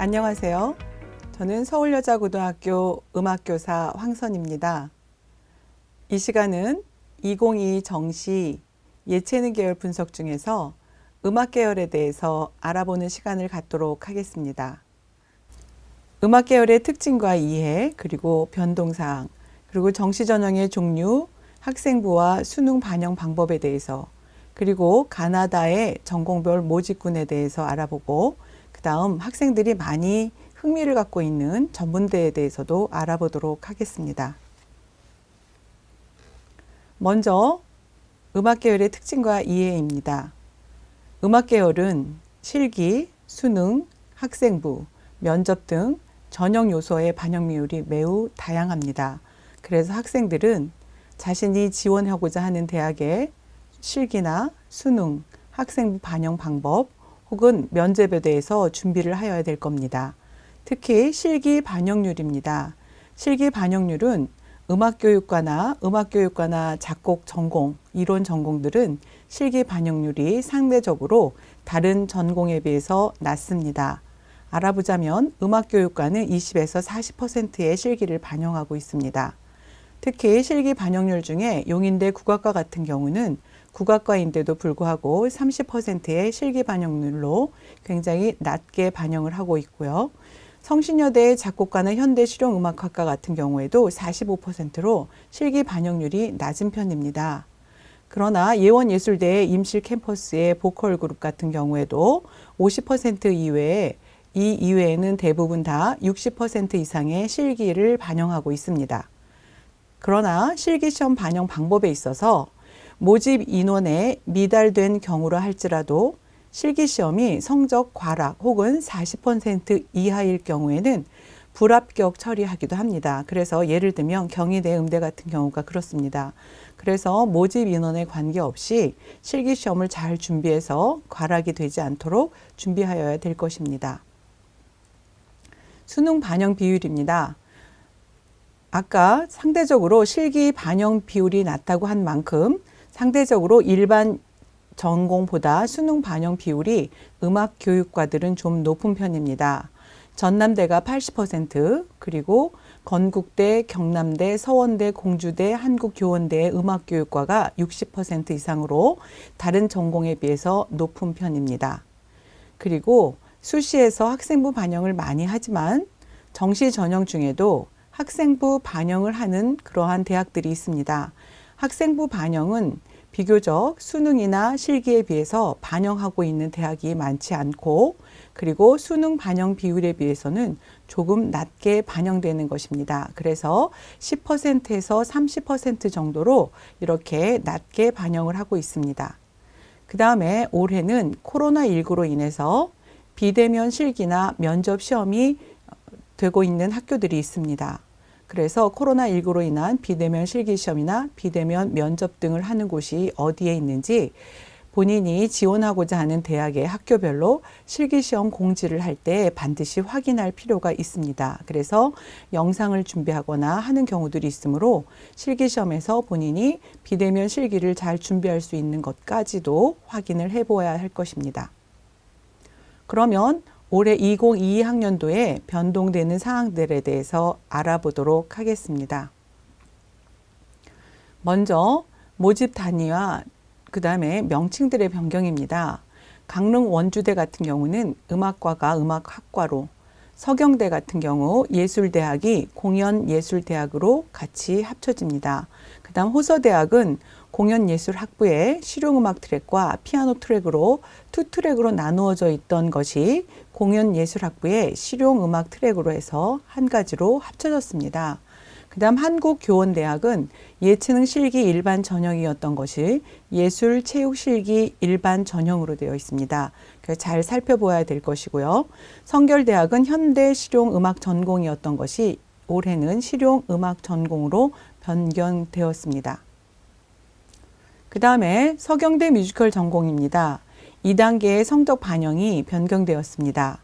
안녕하세요. 저는 서울여자고등학교 음악교사 황선입니다. 이 시간은 2022 정시 예체능 계열 분석 중에서 음악 계열에 대해서 알아보는 시간을 갖도록 하겠습니다. 음악 계열의 특징과 이해, 그리고 변동사항, 그리고 정시 전형의 종류, 학생부와 수능 반영 방법에 대해서, 그리고 가나다의 전공별 모집군에 대해서 알아보고, 그 다음 학생들이 많이 흥미를 갖고 있는 전문대에 대해서도 알아보도록 하겠습니다. 먼저 음악 계열의 특징과 이해입니다. 음악 계열은 실기, 수능, 학생부, 면접 등 전형 요소의 반영률이 매우 다양합니다. 그래서 학생들은 자신이 지원하고자 하는 대학의 실기나 수능, 학생부 반영 방법 혹은 면접에 대해서 준비를 하여야 될 겁니다. 특히 실기 반영률입니다. 실기 반영률은 음악교육과나 작곡 전공, 이론 전공들은 실기 반영률이 상대적으로 다른 전공에 비해서 낮습니다. 알아보자면 음악교육과는 20에서 40%의 실기를 반영하고 있습니다. 특히 실기 반영률 중에 용인대 국악과 같은 경우는 국악과인데도 불구하고 30%의 실기 반영률로 굉장히 낮게 반영을 하고 있고요. 성신여대의 작곡가나 현대실용음악학과 같은 경우에도 45%로 실기 반영률이 낮은 편입니다. 그러나 예원예술대의 임실 캠퍼스의 보컬 그룹 같은 경우에도 50% 이외에 이 이외에는 대부분 다 60% 이상의 실기를 반영하고 있습니다. 그러나 실기시험 반영 방법에 있어서 모집 인원에 미달된 경우라 할지라도 실기시험이 성적 과락 혹은 40% 이하일 경우에는 불합격 처리하기도 합니다. 그래서 예를 들면 경희대, 음대 같은 경우가 그렇습니다. 그래서 모집 인원에 관계없이 실기시험을 잘 준비해서 과락이 되지 않도록 준비하여야 될 것입니다. 수능 반영 비율입니다. 아까 상대적으로 실기 반영 비율이 낮다고 한 만큼 상대적으로 일반 전공보다 수능 반영 비율이 음악 교육과들은 좀 높은 편입니다. 전남대가 80%, 그리고 건국대, 경남대, 서원대, 공주대, 한국교원대의 음악교육과가 60% 이상으로 다른 전공에 비해서 높은 편입니다. 그리고 수시에서 학생부 반영을 많이 하지만 정시 전형 중에도 학생부 반영을 하는 그러한 대학들이 있습니다. 학생부 반영은 비교적 수능이나 실기에 비해서 반영하고 있는 대학이 많지 않고, 그리고 수능 반영 비율에 비해서는 조금 낮게 반영되는 것입니다. 그래서 10%에서 30% 정도로 이렇게 낮게 반영을 하고 있습니다. 그 다음에 올해는 코로나19로 인해서 비대면 실기나 면접 시험이 되고 있는 학교들이 있습니다. 그래서 코로나19로 인한 비대면 실기시험이나 비대면 면접 등을 하는 곳이 어디에 있는지 본인이 지원하고자 하는 대학의 학교별로 실기시험 공지를 할 때 반드시 확인할 필요가 있습니다. 그래서 영상을 준비하거나 하는 경우들이 있으므로 실기시험에서 본인이 비대면 실기를 잘 준비할 수 있는 것까지도 확인을 해보아야 할 것입니다. 그러면 올해 2022 학년도에 변동되는 사항들에 대해서 알아보도록 하겠습니다. 먼저 모집 단위와 그 다음에 명칭들의 변경입니다. 강릉 원주대 같은 경우는 음악과가 음악학과로, 서경대 같은 경우 예술대학이 공연예술대학으로 같이 합쳐집니다. 그 다음 호서대학은 공연예술학부의 실용음악 트랙과 피아노 트랙으로 두 트랙으로 나누어져 있던 것이 공연예술학부의 실용음악 트랙으로 해서 한 가지로 합쳐졌습니다. 그 다음 한국교원대학은 예체능 실기 일반 전형이었던 것이 예술 체육 실기 일반 전형으로 되어 있습니다. 잘 살펴보아야 될 것이고요. 성결대학은 현대 실용음악 전공이었던 것이 올해는 실용음악 전공으로 변경되었습니다. 그 다음에 서경대 뮤지컬 전공입니다. 2단계의 성적 반영이 변경되었습니다.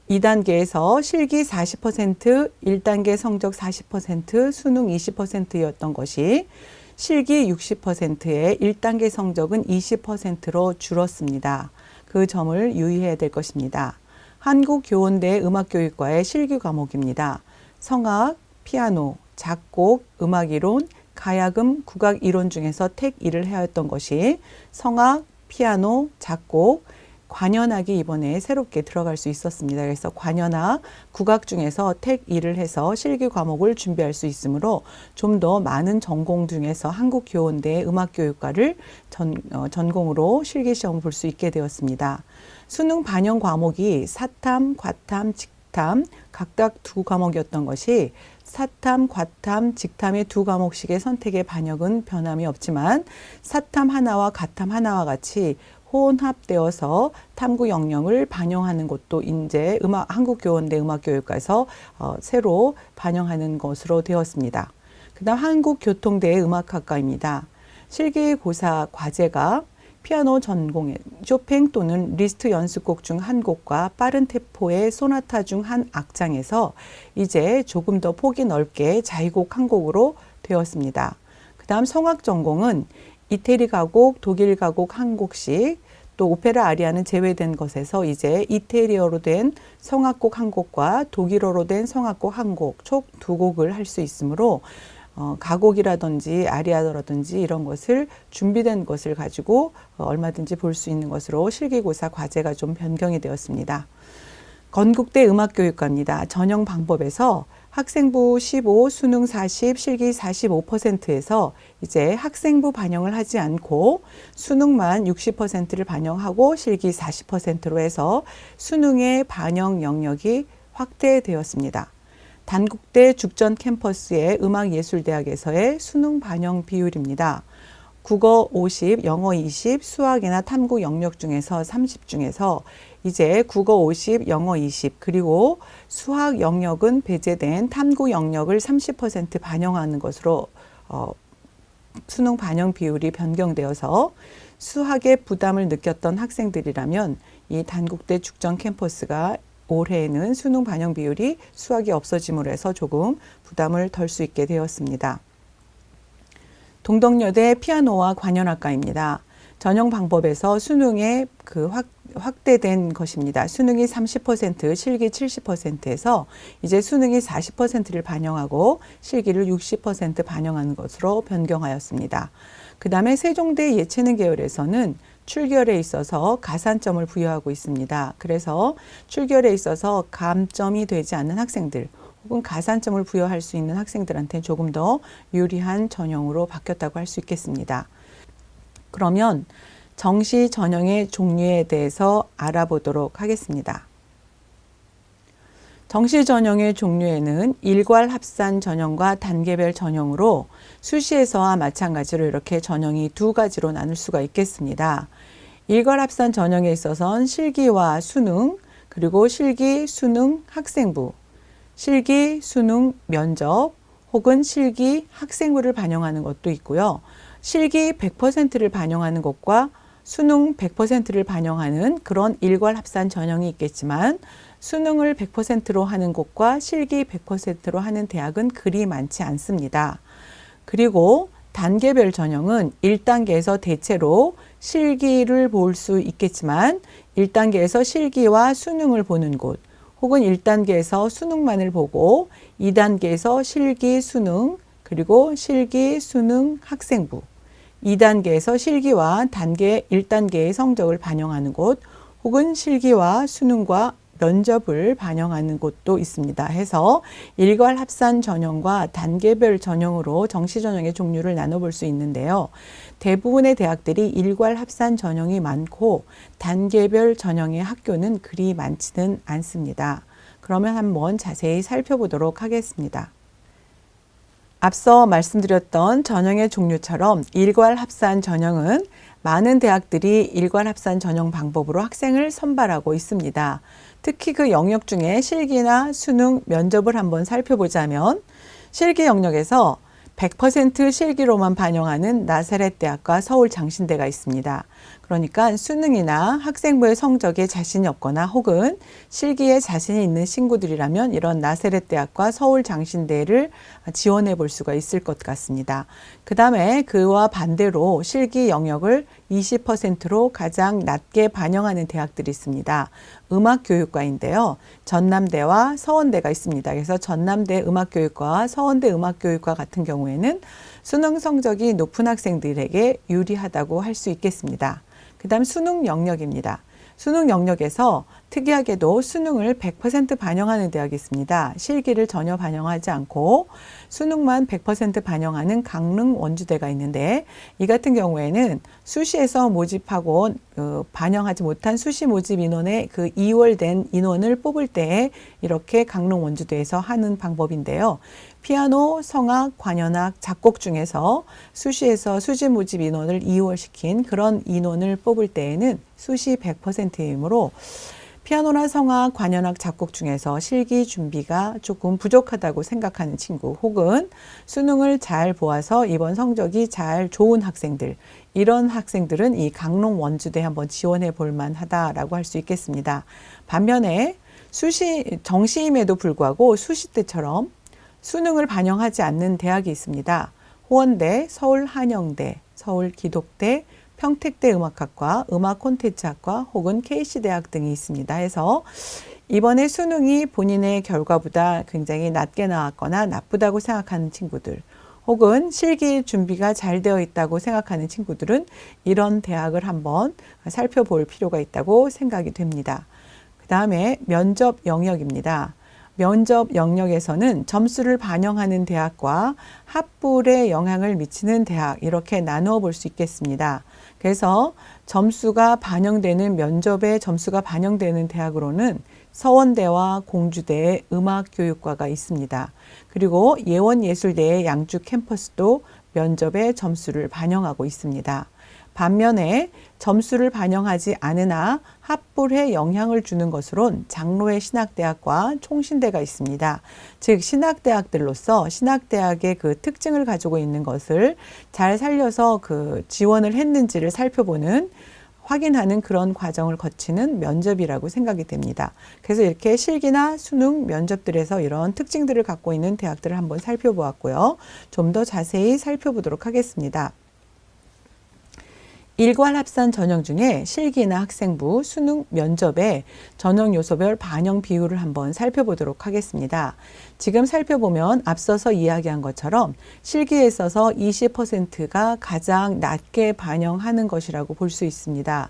2단계에서 실기 40%, 1단계 성적 40%, 수능 20%였던 것이 실기 60%에 1단계 성적은 20%로 줄었습니다. 그 점을 유의해야 될 것입니다. 한국교원대 음악교육과의 실기 과목입니다. 성악, 피아노, 작곡, 음악이론, 가야금, 국악이론 중에서 택 2를 해왔던 것이 성악, 피아노, 작곡, 관현악이 이번에 새롭게 들어갈 수 있었습니다. 그래서 관현악, 국악 중에서 택 2를 해서 실기 과목을 준비할 수 있으므로 좀 더 많은 전공 중에서 한국교원대 음악교육과를 전공으로 실기시험을 볼 수 있게 되었습니다. 수능 반영 과목이 사탐, 과탐, 직탐 각각 두 과목이었던 것이 사탐, 과탐, 직탐의 두 과목씩의 선택의 반영은 변함이 없지만 사탐 하나와 과탐 하나와 같이 혼합되어서 탐구 영역을 반영하는 것도 이제 한국교원대 음악교육과에서 새로 반영하는 것으로 되었습니다. 그 다음 한국교통대 음악학과입니다. 실기고사 과제가 피아노 전공의 쇼팽 또는 리스트 연습곡 중 한 곡과 빠른 템포의 소나타 중 한 악장에서 이제 조금 더 폭이 넓게 자유곡 한 곡으로 되었습니다. 그 다음 성악 전공은 이태리 가곡, 독일 가곡 한 곡씩, 또 오페라 아리아는 제외된 것에서 이제 이태리어로 된 성악곡 한 곡과 독일어로 된 성악곡 한 곡, 총 두 곡을 할 수 있으므로 가곡이라든지 아리아라든지 이런 것을 준비된 것을 가지고 얼마든지 볼 수 있는 것으로 실기고사 과제가 좀 변경이 되었습니다. 건국대 음악교육과입니다. 전형 방법에서 학생부 15, 수능 40, 실기 45%에서 이제 학생부 반영을 하지 않고 수능만 60%를 반영하고 실기 40%로 해서 수능의 반영 영역이 확대되었습니다. 단국대 죽전 캠퍼스의 음악예술대학에서의 수능 반영 비율입니다. 국어 50, 영어 20, 수학이나 탐구 영역 중에서 30 중에서 이제 국어 50, 영어 20, 그리고 수학 영역은 배제된 탐구 영역을 30% 반영하는 것으로 수능 반영 비율이 변경되어서 수학에 부담을 느꼈던 학생들이라면 이 단국대 죽전 캠퍼스가 올해에는 수능 반영 비율이 수학이 없어짐으로 해서 조금 부담을 덜 수 있게 되었습니다. 동덕여대 피아노와 관현악과입니다. 전형 방법에서 수능의 확대된 것입니다. 수능이 30%, 실기 70%에서 이제 수능이 40%를 반영하고 실기를 60% 반영하는 것으로 변경하였습니다. 그 다음에 세종대 예체능 계열에서는 출결에 있어서 가산점을 부여하고 있습니다. 그래서 출결에 있어서 감점이 되지 않는 학생들 혹은 가산점을 부여할 수 있는 학생들한테 조금 더 유리한 전형으로 바뀌었다고 할 수 있겠습니다. 그러면 정시 전형의 종류에 대해서 알아보도록 하겠습니다. 정시 전형의 종류에는 일괄 합산 전형과 단계별 전형으로 수시에서와 마찬가지로 이렇게 전형이 두 가지로 나눌 수가 있겠습니다. 일괄 합산 전형에 있어서는 실기와 수능, 그리고 실기, 수능, 학생부, 실기, 수능, 면접, 혹은 실기, 학생부를 반영하는 것도 있고요. 실기 100%를 반영하는 것과 수능 100%를 반영하는 그런 일괄 합산 전형이 있겠지만 수능을 100%로 하는 곳과 실기 100%로 하는 대학은 그리 많지 않습니다. 그리고 단계별 전형은 1단계에서 대체로 실기를 볼 수 있겠지만 1단계에서 실기와 수능을 보는 곳, 혹은 1단계에서 수능만을 보고 2단계에서 실기, 수능, 그리고 실기, 수능, 학생부, 2단계에서 실기와 1단계의 성적을 반영하는 곳, 혹은 실기와 수능과 면접을 반영하는 곳도 있습니다. 해서 일괄 합산 전형과 단계별 전형으로 정시 전형의 종류를 나눠볼 수 있는데요. 대부분의 대학들이 일괄 합산 전형이 많고 단계별 전형의 학교는 그리 많지는 않습니다. 그러면 한번 자세히 살펴보도록 하겠습니다. 앞서 말씀드렸던 전형의 종류처럼 일괄 합산 전형은 많은 대학들이 일괄 합산 전형 방법으로 학생을 선발하고 있습니다. 특히 그 영역 중에 실기나 수능, 면접을 한번 살펴보자면 실기 영역에서 100% 실기로만 반영하는 나사렛 대학과 서울 장신대가 있습니다. 그러니까 수능이나 학생부의 성적에 자신이 없거나 혹은 실기에 자신이 있는 친구들이라면 이런 나사렛 대학과 서울 장신대를 지원해 볼 수가 있을 것 같습니다. 그 다음에 그와 반대로 실기 영역을 20%로 가장 낮게 반영하는 대학들이 있습니다. 음악교육과인데요. 전남대와 서원대가 있습니다. 그래서 전남대 음악교육과와 서원대 음악교육과 같은 경우에는 수능 성적이 높은 학생들에게 유리하다고 할 수 있겠습니다. 그 다음 수능 영역입니다. 수능 영역에서 특이하게도 수능을 100% 반영하는 대학이 있습니다. 실기를 전혀 반영하지 않고 수능만 100% 반영하는 강릉 원주대가 있는데 이 같은 경우에는 수시에서 모집하고 반영하지 못한 수시 모집 인원의 그 2월 된 인원을 뽑을 때 이렇게 강릉 원주대에서 하는 방법인데요. 피아노, 성악, 관현악, 작곡 중에서 수시에서 수시 모집 인원을 2월시킨 그런 인원을 뽑을 때에는 수시 100%이므로 피아노나 성악, 관현악, 작곡 중에서 실기 준비가 조금 부족하다고 생각하는 친구 혹은 수능을 잘 보아서 이번 성적이 잘 좋은 학생들 이런 학생들은 이 강릉 원주대 한번 지원해 볼 만하다라고 할 수 있겠습니다. 반면에 수시 정시임에도 불구하고 수시 때처럼 수능을 반영하지 않는 대학이 있습니다. 호원대, 서울한영대, 서울기독대, 평택대 음악학과, 음악콘텐츠학과 혹은 KC대학 등이 있습니다. 해서 이번에 수능이 본인의 결과보다 굉장히 낮게 나왔거나 나쁘다고 생각하는 친구들 혹은 실기 준비가 잘 되어 있다고 생각하는 친구들은 이런 대학을 한번 살펴볼 필요가 있다고 생각이 됩니다. 그 다음에 면접 영역입니다. 면접 영역에서는 점수를 반영하는 대학과 합불에 영향을 미치는 대학 이렇게 나누어 볼 수 있겠습니다. 그래서 점수가 반영되는 면접에 점수가 반영되는 대학으로는 서원대와 공주대의 음악교육과가 있습니다. 그리고 예원예술대의 양주 캠퍼스도 면접에 점수를 반영하고 있습니다. 반면에 점수를 반영하지 않으나 합불에 영향을 주는 것으론 장로회 신학대학과 총신대가 있습니다. 즉 신학대학들로서 신학대학의 그 특징을 가지고 있는 것을 잘 살려서 그 지원을 했는지를 살펴보는 확인하는 그런 과정을 거치는 면접이라고 생각이 됩니다. 그래서 이렇게 실기나 수능 면접들에서 이런 특징들을 갖고 있는 대학들을 한번 살펴보았고요. 좀 더 자세히 살펴보도록 하겠습니다. 일괄합산 전형 중에 실기나 학생부, 수능, 면접의 전형 요소별 반영 비율을 한번 살펴보도록 하겠습니다. 지금 살펴보면 앞서서 이야기한 것처럼 실기에 있어서 20%가 가장 낮게 반영하는 것이라고 볼 수 있습니다.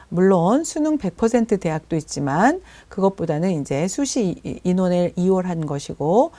물론 수능 100% 대학도 있지만 그것보다는 이제 수시 인원을 이월한 것이고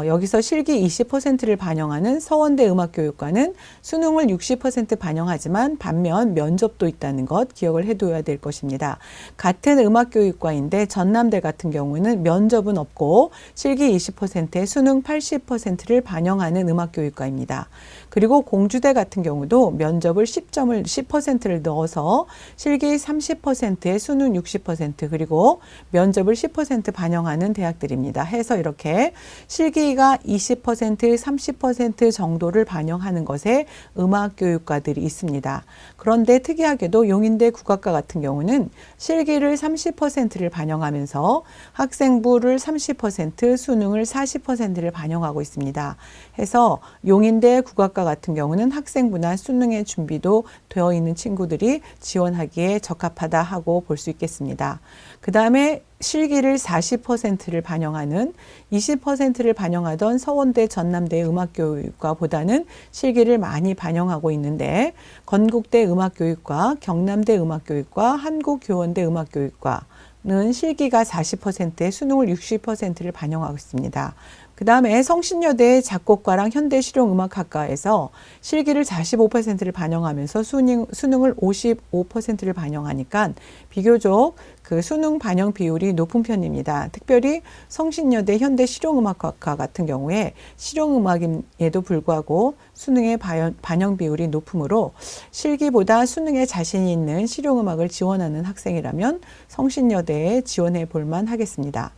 여기서 실기 20%를 반영하는 서원대 음악교육과는 수능을 60% 반영하지만 반면 면접도 있다는 것 기억을 해둬야 될 것입니다. 같은 음악교육과인데 전남대 같은 경우는 면접은 없고 실기 20%에 수능 80%를 반영하는 음악교육과입니다. 그리고 공주대 같은 경우도 면접을 10%를 넣어서 실기 30%에 수능 60% 그리고 면접을 10% 반영하는 대학들입니다. 해서 이렇게 실기가 20%, 30% 정도를 반영하는 것에 음악교육과들이 있습니다. 그런데 특이하게도 용인대 국악과 같은 경우는 실기를 30%를 반영하면서 학생부를 30%, 수능을 40%를 반영하고 있습니다. 해서 용인대 국악과 같은 경우는 학생부나 수능의 준비도 되어 있는 친구들이 지원하기에 적합하다 하고 볼 수 있겠습니다. 그 다음에 실기를 40%를 반영하는 20%를 반영하던 서원대 전남대 음악교육과보다는 실기를 많이 반영하고 있는데 건국대 음악교육과, 경남대 음악교육과, 한국교원대 음악교육과는 실기가 40%에 수능을 60%를 반영하고 있습니다. 그 다음에 성신여대 작곡과랑 현대실용음악학과에서 실기를 45%를 반영하면서 수능을 55%를 반영하니까 비교적 그 수능 반영 비율이 높은 편입니다. 특별히 성신여대 현대실용음악학과 같은 경우에 실용음악임에도 불구하고 수능의 반영 비율이 높으므로 실기보다 수능에 자신이 있는 실용음악을 지원하는 학생이라면 성신여대에 지원해 볼 만하겠습니다.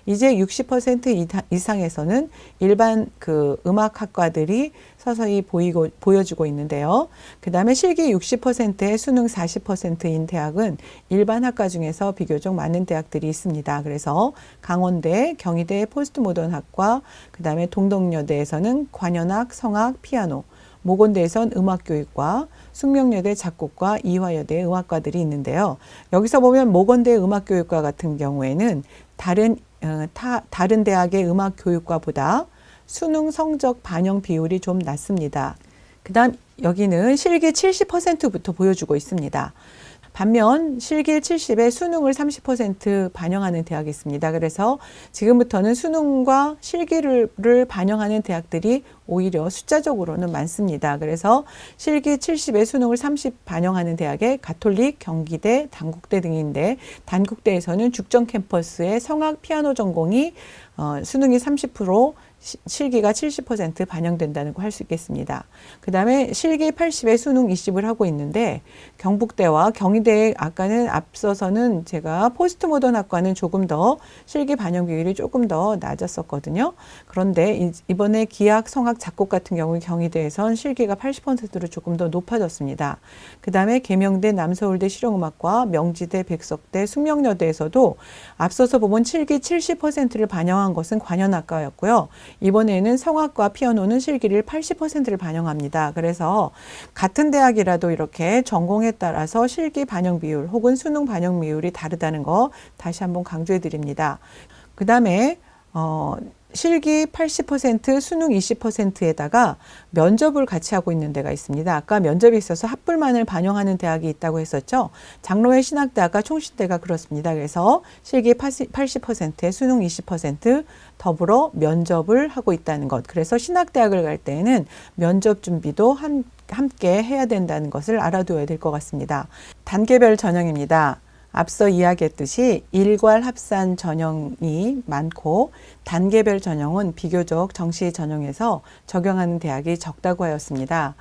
이제 60% 이상에서는 일반 그 음악학과들이 서서히 보여주고 있는데요. 그 다음에 실기 60%에 수능 40%인 대학은 일반 학과 중에서 비교적 많은 대학들이 있습니다. 그래서 강원대, 경희대 포스트모던학과, 그 다음에 동덕여대에서는 관현악, 성악, 피아노, 모건대에선 음악교육과, 숙명여대 작곡과, 이화여대 음악과들이 있는데요. 여기서 보면 모건대 음악교육과 같은 경우에는 다른 대학의 음악교육과보다 수능 성적 반영 비율이 좀 낮습니다. 그 다음 여기는 실기 70%부터 보여주고 있습니다. 반면 실기 70에 수능을 30% 반영하는 대학이 있습니다. 그래서 지금부터는 수능과 실기를 반영하는 대학들이 오히려 숫자적으로는 많습니다. 그래서 실기 70에 수능을 30 반영하는 대학에 가톨릭, 경기대, 단국대 등인데 단국대에서는 죽전 캠퍼스의 성악 피아노 전공이 수능이 30%, 실기가 70% 반영된다는 거 할 수 있겠습니다. 그 다음에 실기 80에 수능 20을 하고 있는데 경북대와 경희대 아까는 앞서서는 제가 포스트모던 학과는 조금 더 실기 반영 비율이 조금 더 낮았었거든요. 그런데 이번에 기악, 성악, 작곡 같은 경우 경희대에선 실기가 80%로 조금 더 높아졌습니다. 그 다음에 계명대, 남서울대 실용음악과, 명지대, 백석대, 숙명여대에서도 앞서서 보면 실기 70%를 반영한 것은 관현악과였고요. 이번에는 성악과 피아노는 실기를 80%를 반영합니다. 그래서 같은 대학이라도 이렇게 전공에 따라서 실기 반영 비율 혹은 수능 반영 비율이 다르다는 거 다시 한번 강조해 드립니다. 그 다음에 실기 80%, 수능 20%에다가 면접을 같이 하고 있는 데가 있습니다. 아까 면접에 있어서 합불만을 반영하는 대학이 있다고 했었죠. 장로회 신학대학과 총신대가 그렇습니다. 그래서 실기 80%에 수능 20% 더불어 면접을 하고 있다는 것. 그래서 신학대학을 갈 때에는 면접 준비도 함께 해야 된다는 것을 알아둬야 될 것 같습니다. 단계별 전형입니다. 앞서 이야기했듯이 일괄 합산 전형이 많고 단계별 전형은 비교적 정시 전형에서 적용하는 대학이 적다고 하였습니다.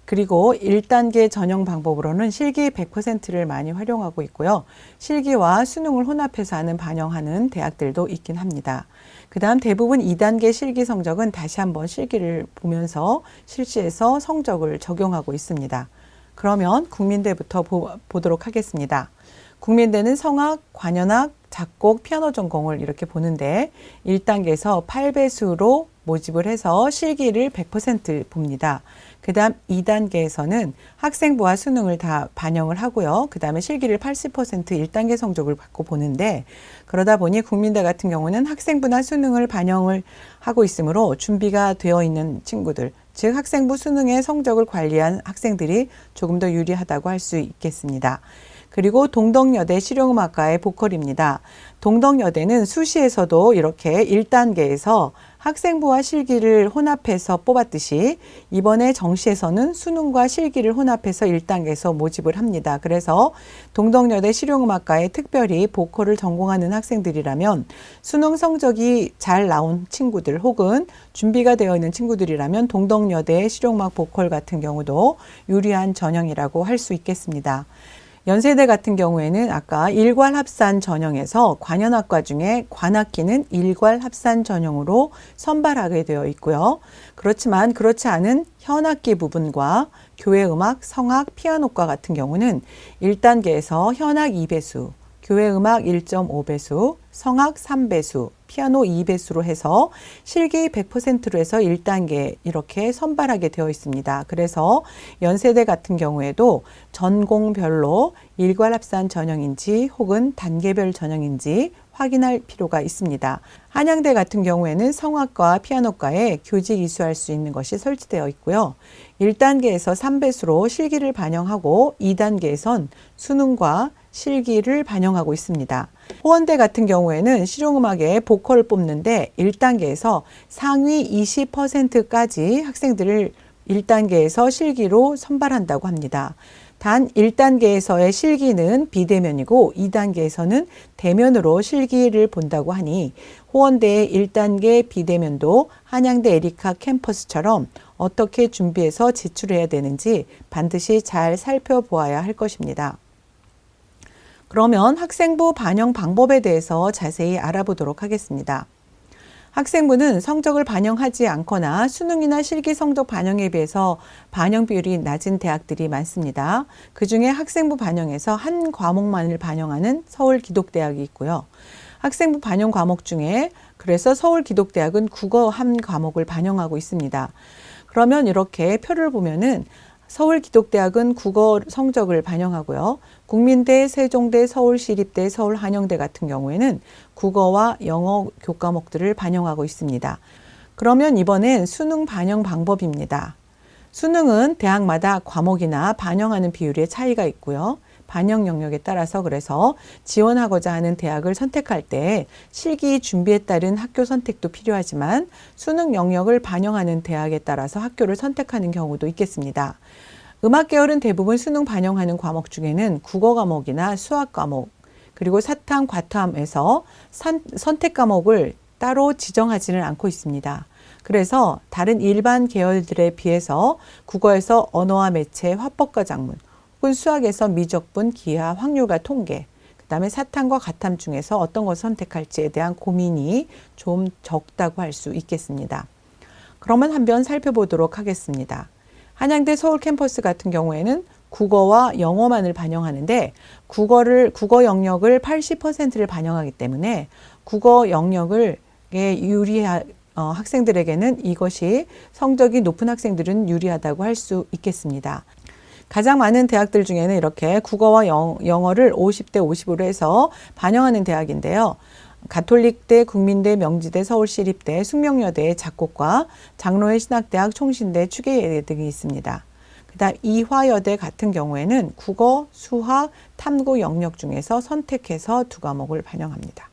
그리고 1단계 전형 방법으로는 실기 100%를 많이 활용하고 있고요. 실기와 수능을 혼합해서 반영하는 대학들도 있긴 합니다. 그 다음 대부분 2단계 실기 성적은 다시 한번 실기를 보면서 실시해서 성적을 적용하고 있습니다. 그러면 국민대부터 보도록 하겠습니다. 국민대는 성악, 관현악, 작곡, 피아노 전공을 이렇게 보는데 1단계에서 8배수로 모집을 해서 실기를 100% 봅니다. 그 다음 2단계에서는 학생부와 수능을 다 반영을 하고요. 그 다음에 실기를 80% 1단계 성적을 받고 보는데 그러다 보니 국민대 같은 경우는 학생부나 수능을 반영을 하고 있으므로 준비가 되어 있는 친구들, 즉 학생부 수능의 성적을 관리한 학생들이 조금 더 유리하다고 할 수 있겠습니다. 그리고 동덕여대 실용음악과의 보컬입니다. 동덕여대는 수시에서도 이렇게 1단계에서 학생부와 실기를 혼합해서 뽑았듯이 이번에 정시에서는 수능과 실기를 혼합해서 1단계에서 모집을 합니다. 그래서 동덕여대 실용음악과에 특별히 보컬을 전공하는 학생들이라면 수능 성적이 잘 나온 친구들 혹은 준비가 되어 있는 친구들이라면 동덕여대 실용음악 보컬 같은 경우도 유리한 전형이라고 할 수 있겠습니다. 연세대 같은 경우에는 아까 일괄 합산 전형에서 관현악과 중에 관악기는 일괄 합산 전형으로 선발하게 되어 있고요. 그렇지만 그렇지 않은 현악기 부분과 교회음악, 성악, 피아노과 같은 경우는 1단계에서 현악 2배수, 교회음악 1.5배수, 성악 3배수, 피아노 2배수로 해서 실기 100%로 해서 1단계 이렇게 선발하게 되어 있습니다. 그래서 연세대 같은 경우에도 전공별로 일괄 합산 전형인지 혹은 단계별 전형인지 확인할 필요가 있습니다. 한양대 같은 경우에는 성악과 피아노과에 교직 이수할 수 있는 것이 설치되어 있고요. 1단계에서 3배수로 실기를 반영하고 2단계에선 수능과 실기를 반영하고 있습니다. 호원대 같은 경우에는 실용음악에 보컬을 뽑는데 1단계에서 상위 20%까지 학생들을 1단계에서 실기로 선발한다고 합니다. 단 1단계에서의 실기는 비대면이고 2단계에서는 대면으로 실기를 본다고 하니 호원대의 1단계 비대면도 한양대 에리카 캠퍼스처럼 어떻게 준비해서 제출해야 되는지 반드시 잘 살펴보아야 할 것입니다. 그러면 학생부 반영 방법에 대해서 자세히 알아보도록 하겠습니다. 학생부는 성적을 반영하지 않거나 수능이나 실기 성적 반영에 비해서 반영 비율이 낮은 대학들이 많습니다. 그중에 학생부 반영에서 한 과목만을 반영하는 서울기독대학이 있고요. 학생부 반영 과목 중에 그래서 서울기독대학은 국어 한 과목을 반영하고 있습니다. 그러면 이렇게 표를 보면은 서울기독대학은 국어 성적을 반영하고요. 국민대, 세종대, 서울시립대, 서울한영대 같은 경우에는 국어와 영어 교과목들을 반영하고 있습니다. 그러면 이번엔 수능 반영 방법입니다. 수능은 대학마다 과목이나 반영하는 비율의 차이가 있고요. 반영 영역에 따라서 그래서 지원하고자 하는 대학을 선택할 때 실기 준비에 따른 학교 선택도 필요하지만 수능 영역을 반영하는 대학에 따라서 학교를 선택하는 경우도 있겠습니다. 음악 계열은 대부분 수능 반영하는 과목 중에는 국어 과목이나 수학 과목, 그리고 사탐, 과탐에서 선택 과목을 따로 지정하지는 않고 있습니다. 그래서 다른 일반 계열들에 비해서 국어에서 언어와 매체, 화법과 작문, 혹은 수학에서 미적분, 기하, 확률과 통계, 그 다음에 사탐과 과탐 중에서 어떤 것을 선택할지에 대한 고민이 좀 적다고 할 수 있겠습니다. 그러면 한번 살펴보도록 하겠습니다. 한양대 서울 캠퍼스 같은 경우에는 국어와 영어만을 반영하는데 국어 영역을 80%를 반영하기 때문에 국어 영역을 유리한 학생들에게는 이것이 성적이 높은 학생들은 유리하다고 할 수 있겠습니다. 가장 많은 대학들 중에는 이렇게 국어와 영어를 50대 50으로 해서 반영하는 대학인데요. 가톨릭대, 국민대, 명지대, 서울시립대, 숙명여대, 작곡과, 장로회 신학대학, 총신대, 추계예대 등이 있습니다. 그 다음 이화여대 같은 경우에는 국어, 수학, 탐구 영역 중에서 선택해서 두 과목을 반영합니다.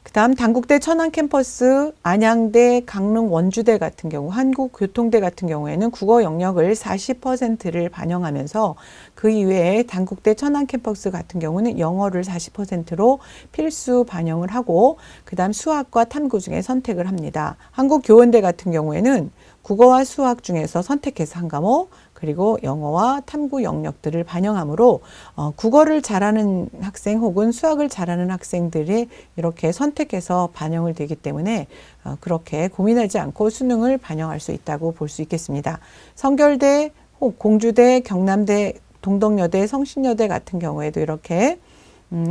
그 다음 단국대 천안 캠퍼스, 안양대, 강릉 원주대 같은 경우, 한국교통대 같은 경우에는 국어 영역을 40%를 반영하면서 그 이외에 단국대 천안 캠퍼스 같은 경우는 영어를 40%로 필수 반영을 하고 그 다음 수학과 탐구 중에 선택을 합니다. 한국교원대 같은 경우에는 국어와 수학 중에서 선택해서 한 과목, 그리고 영어와 탐구 영역들을 반영하므로 국어를 잘하는 학생 혹은 수학을 잘하는 학생들이 이렇게 선택해서 반영을 되기 때문에 그렇게 고민하지 않고 수능을 반영할 수 있다고 볼 수 있겠습니다. 성결대, 공주대, 경남대, 동덕여대, 성신여대 같은 경우에도 이렇게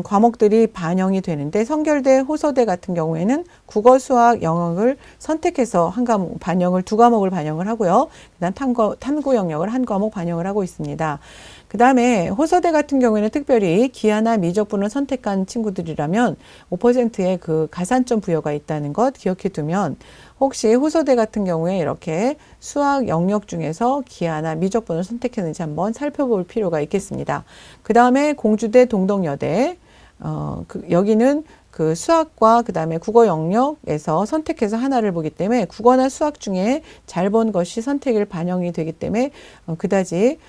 과목들이 반영이 되는데 성결대, 호서대 같은 경우에는 국어, 수학, 영역을 선택해서 한 과목 반영을 두 과목을 반영을 하고요. 그다음 탐구 영역을 한 과목 반영을 하고 있습니다. 그 다음에 호서대 같은 경우에는 특별히 기하나 미적분을 선택한 친구들이라면 5%의 그 가산점 부여가 있다는 것 기억해 두면 혹시 호서대 같은 경우에 이렇게 수학 영역 중에서 기하나 미적분을 선택했는지 한번 살펴볼 필요가 있겠습니다. 그 다음에 공주대, 동덕여대, 여기는 그 수학과 그 다음에 국어 영역에서 선택해서 하나를 보기 때문에 국어나 수학 중에 잘 본 것이 선택을 반영이 되기 때문에 그다지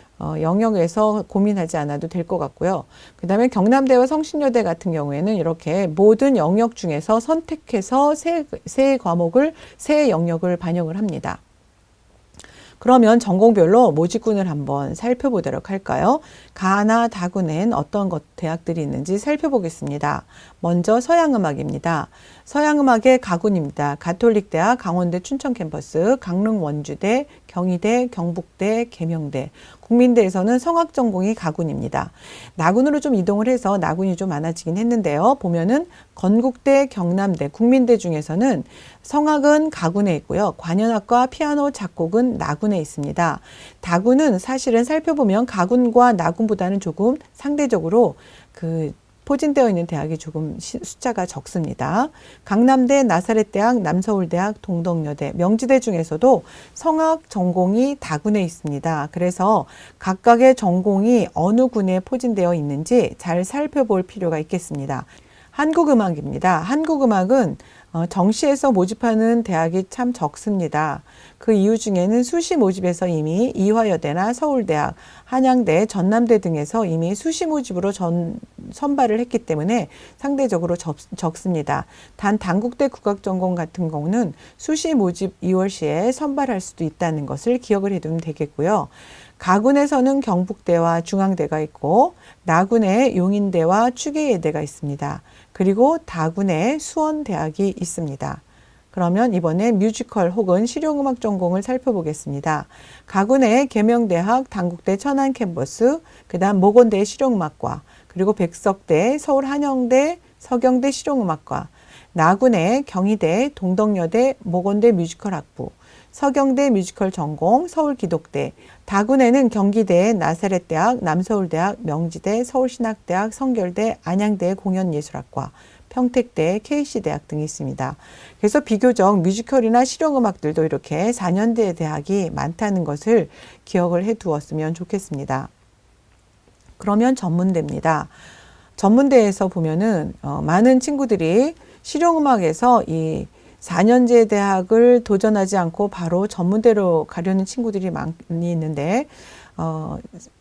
영역에서 고민하지 않아도 될 것 같고요. 그 다음에 경남대와 성신여대 같은 경우에는 이렇게 모든 영역 중에서 선택해서 세 과목을, 세 영역을 반영을 합니다. 그러면 전공별로 모집군을 한번 살펴보도록 할까요? 가나 다군엔 어떤 대학들이 있는지 살펴보겠습니다. 먼저 서양음악입니다. 서양음악의 가군입니다. 가톨릭대학, 강원대 춘천캠퍼스, 강릉 원주대, 경희대, 경북대, 계명대, 국민대에서는 성악전공이 가군입니다. 나군으로 좀 이동을 해서 나군이 좀 많아지긴 했는데요. 보면은 건국대, 경남대, 국민대 중에서는 성악은 가군에 있고요. 관현악과 피아노 작곡은 나군에 있습니다. 다군은 사실은 살펴보면 가군과 나군보다는 조금 상대적으로 포진되어 있는 대학이 조금 숫자가 적습니다. 강남대, 나사렛대학, 남서울대학, 동덕여대, 명지대 중에서도 성악 전공이 다군에 있습니다. 그래서 각각의 전공이 어느 군에 포진되어 있는지 잘 살펴볼 필요가 있겠습니다. 한국음악입니다. 한국음악은 정시에서 모집하는 대학이 참 적습니다. 그 이유 중에는 수시 모집에서 이미 이화여대나 서울대학, 한양대, 전남대 등에서 이미 수시 모집으로 선발을 했기 때문에 상대적으로 적습니다. 단 단국대 국악전공 같은 경우는 수시 모집 2월 시에 선발할 수도 있다는 것을 기억을 해두면 되겠고요. 가군에서는 경북대와 중앙대가 있고 나군에 용인대와 추계예대가 있습니다. 그리고 다군에 수원대학이 있습니다. 그러면 이번에 뮤지컬 혹은 실용음악 전공을 살펴보겠습니다. 가군에 계명대학, 단국대 천안 캠퍼스, 그 다음 모건대 실용음악과, 그리고 백석대, 서울한영대, 서경대 실용음악과, 나군에 경희대, 동덕여대, 모건대 뮤지컬학부, 서경대 뮤지컬 전공, 서울기독대, 다군에는 경기대, 나사렛대학, 남서울대학, 명지대, 서울신학대학, 성결대, 안양대 공연예술학과, 평택대, KC대학 등이 있습니다. 그래서 비교적 뮤지컬이나 실용음악들도 이렇게 4년제 대학이 많다는 것을 기억을 해 두었으면 좋겠습니다. 그러면 전문대입니다. 전문대에서 보면은 많은 친구들이 실용음악에서 이 4년제 대학을 도전하지 않고 바로 전문대로 가려는 친구들이 많이 있는데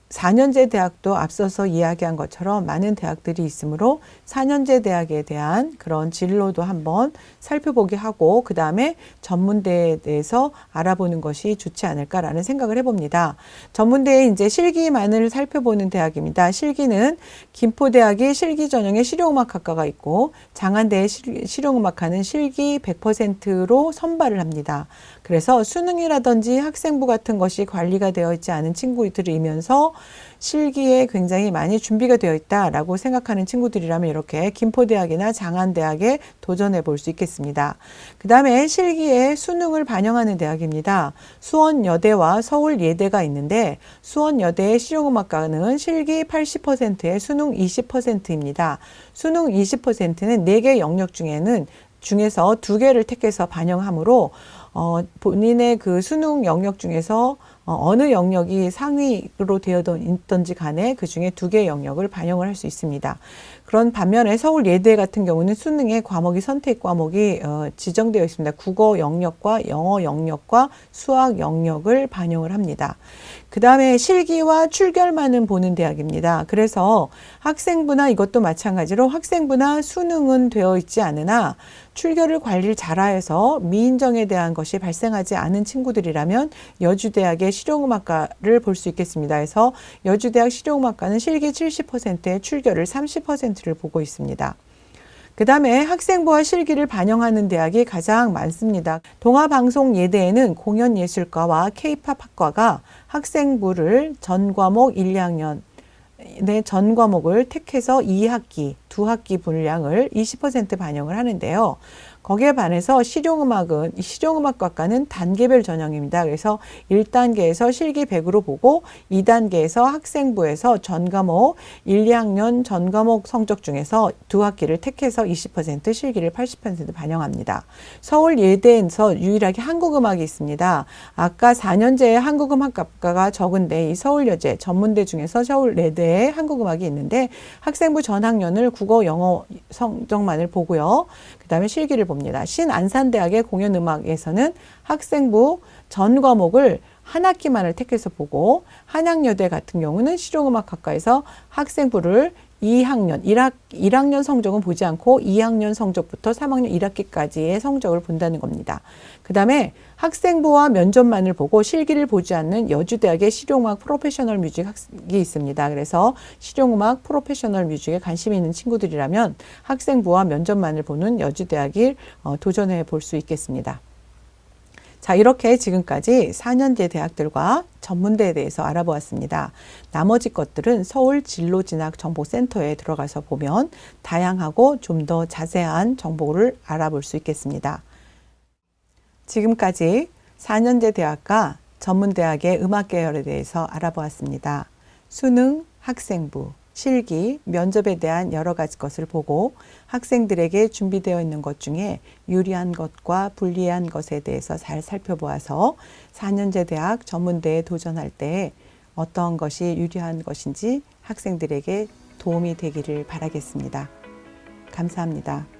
4년제 대학도 앞서서 이야기한 것처럼 많은 대학들이 있으므로 4년제 대학에 대한 그런 진로도 한번 살펴보게 하고 그 다음에 전문대에 대해서 알아보는 것이 좋지 않을까라는 생각을 해봅니다. 전문대의 이제 실기만을 살펴보는 대학입니다. 실기는 김포대학이 실기 전형의 실용음악학과가 있고 장안대의 실용음악과는 실기 100%로 선발을 합니다. 그래서 수능이라든지 학생부 같은 것이 관리가 되어 있지 않은 친구들이면서 실기에 굉장히 많이 준비가 되어 있다라고 생각하는 친구들이라면 이렇게 김포대학이나 장안대학에 도전해 볼 수 있겠습니다. 그 다음에 실기에 수능을 반영하는 대학입니다. 수원여대와 서울예대가 있는데 수원여대의 실용음악과는 실기 80%에 수능 20%입니다. 수능 20%는 4개 영역 중에서 2개를 택해서 반영하므로 본인의 그 수능 영역 중에서 어느 영역이 상위로 되어 있던지 간에 그 중에 2개의 영역을 반영을 할 수 있습니다. 그런 반면에 서울예대 같은 경우는 수능의 과목이 선택 과목이 지정되어 있습니다. 국어 영역과 영어 영역과 수학 영역을 반영을 합니다. 그 다음에 실기와 출결만은 보는 대학입니다. 그래서 학생부나 이것도 마찬가지로 학생부나 수능은 되어 있지 않으나 출결을 관리를 잘해서 미인정에 대한 것이 발생하지 않은 친구들이라면 여주대학의 실용음악과를 볼 수 있겠습니다. 그래서 여주대학 실용음악과는 실기 70%에 출결을 30%를 보고 있습니다. 그 다음에 학생부와 실기를 반영하는 대학이 가장 많습니다. 동아방송예대에는 공연예술과와 K-팝학과가 학생부를 전 과목 1, 2학년 전 과목을 택해서 2학기, 2학기 분량을 20% 반영을 하는데요. 거기에 반해서 실용음악과는 단계별 전형입니다. 그래서 1단계에서 실기 100으로 보고 2단계에서 학생부에서 전 과목 1, 2학년 전 과목 성적 중에서 2학기를 택해서 20% 실기를 80% 반영합니다. 서울예대에서 유일하게 한국음악이 있습니다. 아까 4년제의 한국음악학과가 적은데 이 서울여제 전문대 중에서 서울예대에 한국음악이 있는데 학생부 전 학년을 국어 영어 성적만을 보고요. 그 다음에 실기를 봅니다. 신안산대학의 공연음악에서는 학생부 전 과목을 한 학기만을 택해서 보고 한양여대 같은 경우는 실용음악학과에서 학생부를 2학년, 1학년 성적은 보지 않고 2학년 성적부터 3학년 1학기까지의 성적을 본다는 겁니다. 그 다음에 학생부와 면접만을 보고 실기를 보지 않는 여주대학의 실용음악 프로페셔널 뮤직이 있습니다. 그래서 실용음악 프로페셔널 뮤직에 관심이 있는 친구들이라면 학생부와 면접만을 보는 여주대학을 도전해 볼 수 있겠습니다. 자, 이렇게 지금까지 4년제 대학들과 전문대에 대해서 알아보았습니다. 나머지 것들은 서울 진로진학정보센터에 들어가서 보면 다양하고 좀 더 자세한 정보를 알아볼 수 있겠습니다. 지금까지 4년제 대학과 전문대학의 음악계열에 대해서 알아보았습니다. 수능, 학생부, 실기, 면접에 대한 여러 가지 것을 보고 학생들에게 준비되어 있는 것 중에 유리한 것과 불리한 것에 대해서 잘 살펴보아서 4년제 대학 전문대에 도전할 때 어떤 것이 유리한 것인지 학생들에게 도움이 되기를 바라겠습니다. 감사합니다.